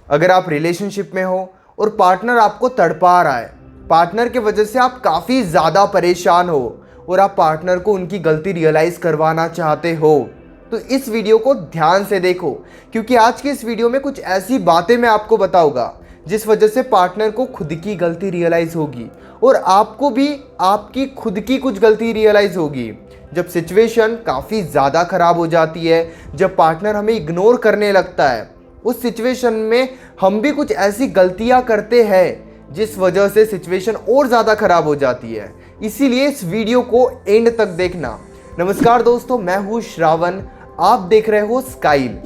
अगर आप रिलेशनशिप में हो और पार्टनर आपको तड़पा रहा है, पार्टनर की वजह से आप काफ़ी ज़्यादा परेशान हो और आप पार्टनर को उनकी गलती रियलाइज़ करवाना चाहते हो, तो इस वीडियो को ध्यान से देखो, क्योंकि आज के इस वीडियो में कुछ ऐसी बातें मैं आपको बताऊंगा जिस वजह से पार्टनर को खुद की गलती रियलाइज़ होगी और आपको भी आपकी खुद की कुछ गलती रियलाइज़ होगी। जब सिचुएशन काफ़ी ज़्यादा ख़राब हो जाती है, जब पार्टनर हमें इग्नोर करने लगता है, उस सिचुएशन में हम भी कुछ ऐसी गलतियां करते हैं जिस वजह से सिचुएशन और ज़्यादा ख़राब हो जाती है। इसीलिए इस वीडियो को एंड तक देखना। नमस्कार दोस्तों, मैं हूँ श्रावण, आप देख रहे हो स्काइल।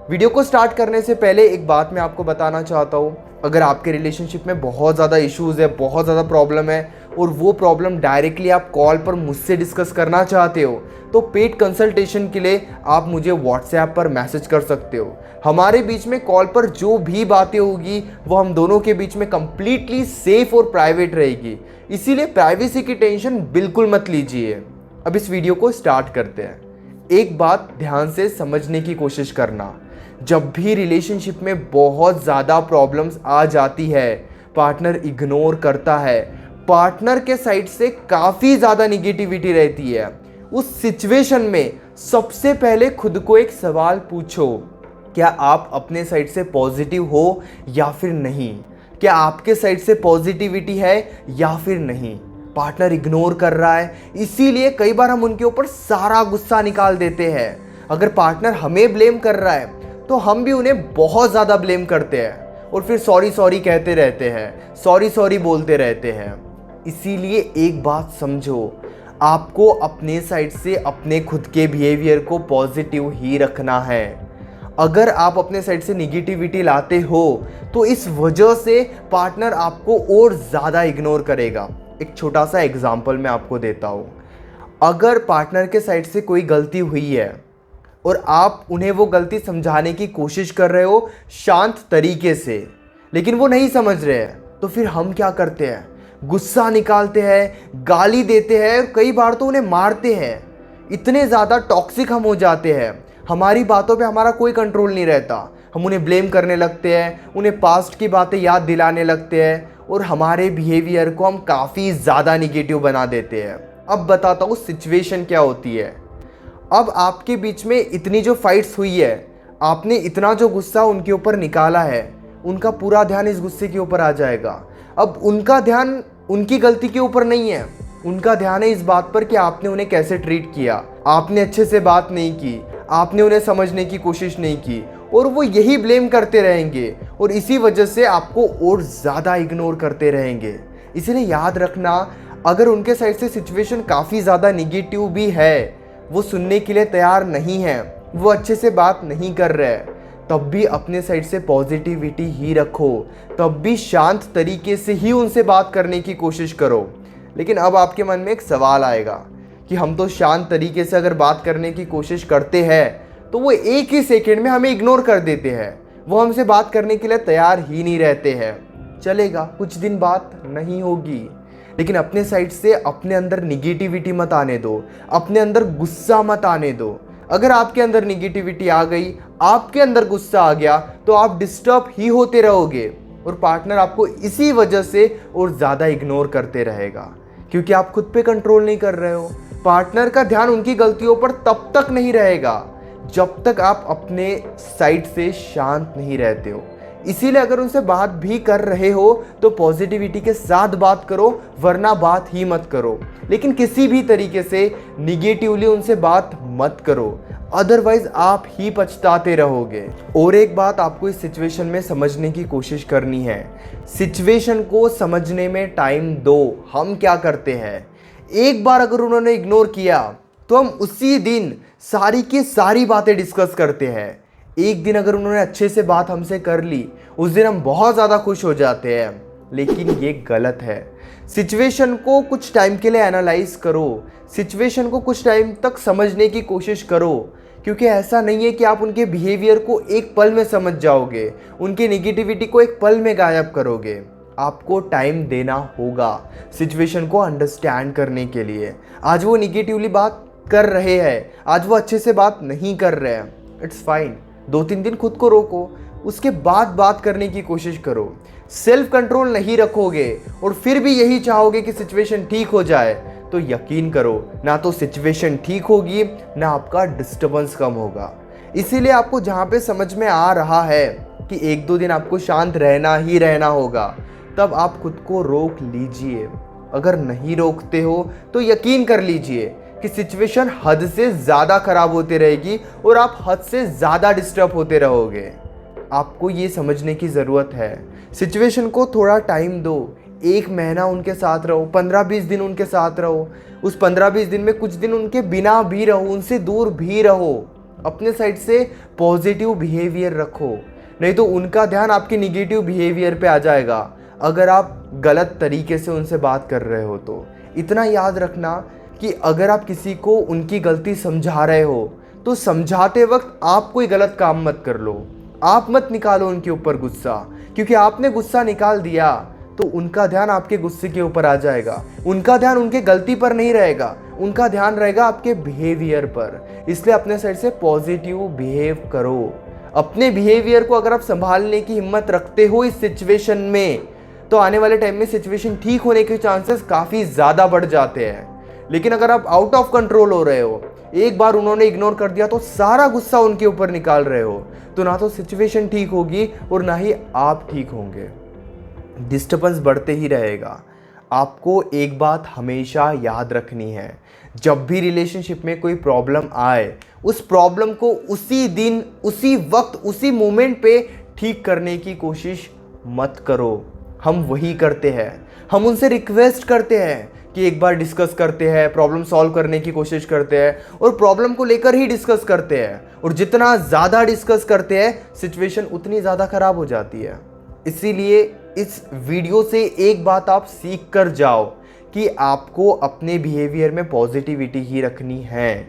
वीडियो को स्टार्ट करने से पहले एक बात मैं आपको बताना चाहता हूँ। अगर आपके रिलेशनशिप में बहुत ज़्यादा इश्यूज़ है, बहुत ज़्यादा प्रॉब्लम है और वो प्रॉब्लम डायरेक्टली आप कॉल पर मुझसे डिस्कस करना चाहते हो, तो पेड कंसल्टेशन के लिए आप मुझे व्हाट्सएप पर मैसेज कर सकते हो। हमारे बीच में कॉल पर जो भी बातें होगी वो हम दोनों के बीच में कंप्लीटली सेफ और प्राइवेट रहेगी, इसीलिए प्राइवेसी की टेंशन बिल्कुल मत लीजिए। अब इस वीडियो को स्टार्ट करते हैं। एक बात ध्यान से समझने की कोशिश करना, जब भी रिलेशनशिप में बहुत ज़्यादा प्रॉब्लम्स आ जाती है, पार्टनर इग्नोर करता है, पार्टनर के साइड से काफ़ी ज़्यादा निगेटिविटी रहती है, उस सिचुएशन में सबसे पहले खुद को एक सवाल पूछो, क्या आप अपने साइड से पॉजिटिव हो या फिर नहीं? क्या आपके साइड से पॉजिटिविटी है या फिर नहीं? पार्टनर इग्नोर कर रहा है, इसीलिए कई बार हम उनके ऊपर सारा गुस्सा निकाल देते हैं। अगर पार्टनर हमें ब्लेम कर रहा है तो हम भी उन्हें बहुत ज़्यादा ब्लेम करते हैं और फिर सॉरी सॉरी कहते रहते हैं, सॉरी सॉरी बोलते रहते हैं। इसीलिए एक बात समझो, आपको अपने साइड से अपने खुद के बिहेवियर को पॉजिटिव ही रखना है। अगर आप अपने साइड से निगेटिविटी लाते हो तो इस वजह से पार्टनर आपको और ज़्यादा इग्नोर करेगा। एक छोटा सा एग्जाम्पल मैं आपको देता हूँ। अगर पार्टनर के साइड से कोई गलती हुई है और आप उन्हें वो गलती समझाने की कोशिश कर रहे हो शांत तरीके से, लेकिन वो नहीं समझ रहे हैं, तो फिर हम क्या करते हैं? गुस्सा निकालते हैं, गाली देते हैं और कई बार तो उन्हें मारते हैं। इतने ज़्यादा टॉक्सिक हम हो जाते हैं, हमारी बातों पे हमारा कोई कंट्रोल नहीं रहता। हम उन्हें ब्लेम करने लगते हैं, उन्हें पास्ट की बातें याद दिलाने लगते हैं और हमारे बिहेवियर को हम काफ़ी ज़्यादा निगेटिव बना देते हैं। अब बताता हूँ सिचुएशन क्या होती है। अब आपके बीच में इतनी जो फाइट्स हुई है, आपने इतना जो गुस्सा उनके ऊपर निकाला है, उनका पूरा ध्यान इस गुस्से के ऊपर आ जाएगा। अब उनका ध्यान उनकी गलती के ऊपर नहीं है, उनका ध्यान है इस बात पर कि आपने उन्हें कैसे ट्रीट किया, आपने अच्छे से बात नहीं की, आपने उन्हें समझने की कोशिश नहीं की, और वो यही ब्लेम करते रहेंगे और इसी वजह से आपको और ज़्यादा इग्नोर करते रहेंगे। इसलिए याद रखना, अगर उनके साइड से सिचुएशन काफ़ी ज़्यादा निगेटिव भी है, वो सुनने के लिए तैयार नहीं है, वो अच्छे से बात नहीं कर रहे, तब भी अपने साइड से पॉजिटिविटी ही रखो, तब भी शांत तरीके से ही उनसे बात करने की कोशिश करो। लेकिन अब आपके मन में एक सवाल आएगा कि हम तो शांत तरीके से अगर बात करने की कोशिश करते हैं तो वो एक ही सेकंड में हमें इग्नोर कर देते हैं, वो हमसे बात करने के लिए तैयार ही नहीं रहते हैं। चलेगा, कुछ दिन बात नहीं होगी, लेकिन अपने साइड से अपने अंदर निगेटिविटी मत आने दो, अपने अंदर गुस्सा मत आने दो। अगर आपके अंदर निगेटिविटी आ गई, आपके अंदर गुस्सा आ गया, तो आप डिस्टर्ब ही होते रहोगे और पार्टनर आपको इसी वजह से और ज़्यादा इग्नोर करते रहेगा, क्योंकि आप खुद पे कंट्रोल नहीं कर रहे हो। पार्टनर का ध्यान उनकी गलतियों पर तब तक नहीं रहेगा जब तक आप अपने साइड से शांत नहीं रहते हो। इसीलिए अगर उनसे बात भी कर रहे हो तो पॉजिटिविटी के साथ बात करो, वरना बात ही मत करो। लेकिन किसी भी तरीके से निगेटिवली उनसे बात मत करो, अदरवाइज आप ही पछताते रहोगे। और एक बात आपको इस सिचुएशन में समझने की कोशिश करनी है, सिचुएशन को समझने में टाइम दो। हम क्या करते हैं, एक बार अगर उन्होंने इग्नोर किया तो हम उसी दिन सारी की सारी बातें डिस्कस करते हैं। एक दिन अगर उन्होंने अच्छे से बात हमसे कर ली, उस दिन हम बहुत ज़्यादा खुश हो जाते हैं, लेकिन ये गलत है। सिचुएशन को कुछ टाइम के लिए एनालाइज करो, सिचुएशन को कुछ टाइम तक समझने की कोशिश करो, क्योंकि ऐसा नहीं है कि आप उनके बिहेवियर को एक पल में समझ जाओगे, उनकी निगेटिविटी को एक पल में गायब करोगे। आपको टाइम देना होगा सिचुएशन को अंडरस्टैंड करने के लिए। आज वो निगेटिवली बात कर रहे हैं, आज वो अच्छे से बात नहीं कर रहे हैं, इट्स फाइन। 2-3 दिन खुद को रोको, उसके बाद बात करने की कोशिश करो। सेल्फ कंट्रोल नहीं रखोगे और फिर भी यही चाहोगे कि सिचुएशन ठीक हो जाए, तो यकीन करो ना तो सिचुएशन ठीक होगी ना आपका डिस्टर्बेंस कम होगा। इसीलिए आपको जहाँ पे समझ में आ रहा है कि 1-2 दिन आपको शांत रहना ही रहना होगा, तब आप खुद को रोक लीजिए। अगर नहीं रोकते हो तो यकीन कर लीजिए कि सिचुएशन हद से ज़्यादा खराब होती रहेगी और आप हद से ज़्यादा डिस्टर्ब होते रहोगे। आपको ये समझने की ज़रूरत है, सिचुएशन को थोड़ा टाइम दो। 1 महीना उनके साथ रहो, 15-20 दिन उनके साथ रहो। उस 15-20 दिन में कुछ दिन उनके बिना भी रहो, उनसे दूर भी रहो। अपने साइड से पॉजिटिव बिहेवियर रखो, नहीं तो उनका ध्यान आपके निगेटिव बिहेवियर पे आ जाएगा अगर आप गलत तरीके से उनसे बात कर रहे हो। तो इतना याद रखना कि अगर आप किसी को उनकी गलती समझा रहे हो तो समझाते वक्त आप कोई गलत काम मत कर लो। आप मत निकालो उनके ऊपर गुस्सा, क्योंकि आपने गुस्सा निकाल दिया तो उनका ध्यान आपके गुस्से के ऊपर आ जाएगा। उनका ध्यान उनके गलती पर नहीं रहेगा, उनका ध्यान रहेगा आपके बिहेवियर पर। इसलिए अपने साइड से पॉजिटिव बिहेव करो। अपने बिहेवियर को अगर आप संभालने की हिम्मत रखते हो इस सिचुएशन में, तो आने वाले टाइम में सिचुएशन ठीक होने के चांसेस काफ़ी ज़्यादा बढ़ जाते हैं। लेकिन अगर आप आउट ऑफ कंट्रोल हो रहे हो, एक बार उन्होंने इग्नोर कर दिया तो सारा गुस्सा उनके ऊपर निकाल रहे हो, तो ना तो सिचुएशन ठीक होगी और ना ही आप ठीक होंगे। डिस्टर्बेंस बढ़ते ही रहेगा। आपको एक बात हमेशा याद रखनी है, जब भी रिलेशनशिप में कोई प्रॉब्लम आए, उस प्रॉब्लम को उसी दिन, उसी वक्त, उसी मोमेंट पे ठीक करने की कोशिश मत करो। हम वही करते हैं, हम उनसे रिक्वेस्ट करते हैं कि एक बार डिस्कस करते हैं, प्रॉब्लम सॉल्व करने की कोशिश करते हैं और प्रॉब्लम को लेकर ही डिस्कस करते हैं। और जितना ज़्यादा डिस्कस करते हैं सिचुएशन उतनी ज़्यादा खराब हो जाती है। इसीलिए इस वीडियो से एक बात आप सीख कर जाओ कि आपको अपने बिहेवियर में पॉजिटिविटी ही रखनी है।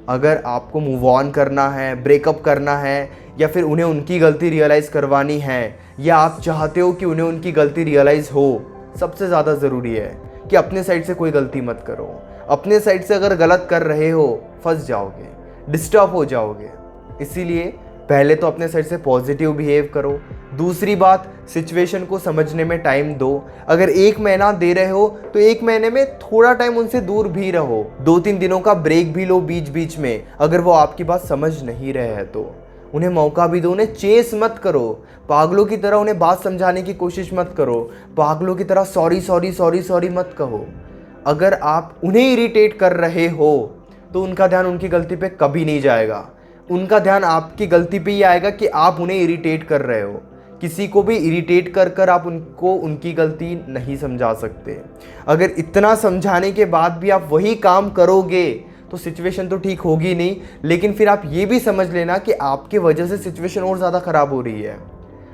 अगर आपको मूव ऑन करना है, ब्रेकअप करना है, या फिर उन्हें उनकी गलती रियलाइज़ करवानी है, या आप चाहते हो कि उन्हें उनकी गलती रियलाइज़ हो, सबसे ज़्यादा ज़रूरी है कि अपने साइड से कोई गलती मत करो। अपने साइड से अगर गलत कर रहे हो फंस जाओगे, डिस्टर्ब हो जाओगे। इसीलिए पहले तो अपने साइड से पॉजिटिव बिहेव करो। दूसरी बात, सिचुएशन को समझने में टाइम दो। अगर 1 महीना दे रहे हो तो 1 महीने में थोड़ा टाइम उनसे दूर भी रहो। 2-3 दिनों का ब्रेक भी लो बीच बीच में, अगर वो आपकी बात समझ नहीं रहे हैं तो। उन्हें मौका भी दो, उन्हें चेस मत करो। पागलों की तरह उन्हें बात समझाने की कोशिश मत करो। पागलों की तरह सॉरी सॉरी सॉरी सॉरी मत कहो। अगर आप उन्हें इरिटेट कर रहे हो तो उनका ध्यान उनकी गलती पे कभी नहीं जाएगा। उनका ध्यान आपकी गलती पे ही आएगा कि आप उन्हें इरिटेट कर रहे हो। किसी को भी इरिटेट कर कर आप उनको उनकी गलती नहीं समझा सकते। अगर इतना समझाने के बाद भी आप वही काम करोगे तो सिचुएशन तो ठीक होगी नहीं, लेकिन फिर आप ये भी समझ लेना कि आपके वजह से सिचुएशन और ज़्यादा ख़राब हो रही है।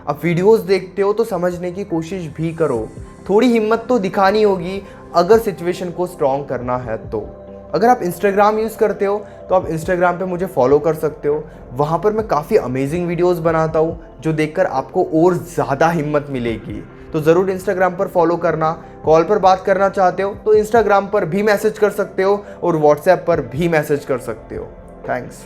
आप वीडियोस देखते हो तो समझने की कोशिश भी करो। थोड़ी हिम्मत तो दिखानी होगी अगर सिचुएशन को स्ट्रॉन्ग करना है तो। अगर आप इंस्टाग्राम यूज़ करते हो तो आप इंस्टाग्राम पे मुझे फॉलो कर सकते हो। वहाँ पर मैं काफ़ी अमेजिंग वीडियोस बनाता हूँ जो देखकर आपको और ज़्यादा हिम्मत मिलेगी। तो ज़रूर इंस्टाग्राम पर फॉलो करना। कॉल पर बात करना चाहते हो तो इंस्टाग्राम पर भी मैसेज कर सकते हो और व्हाट्सएप पर भी मैसेज कर सकते हो। थैंक्स।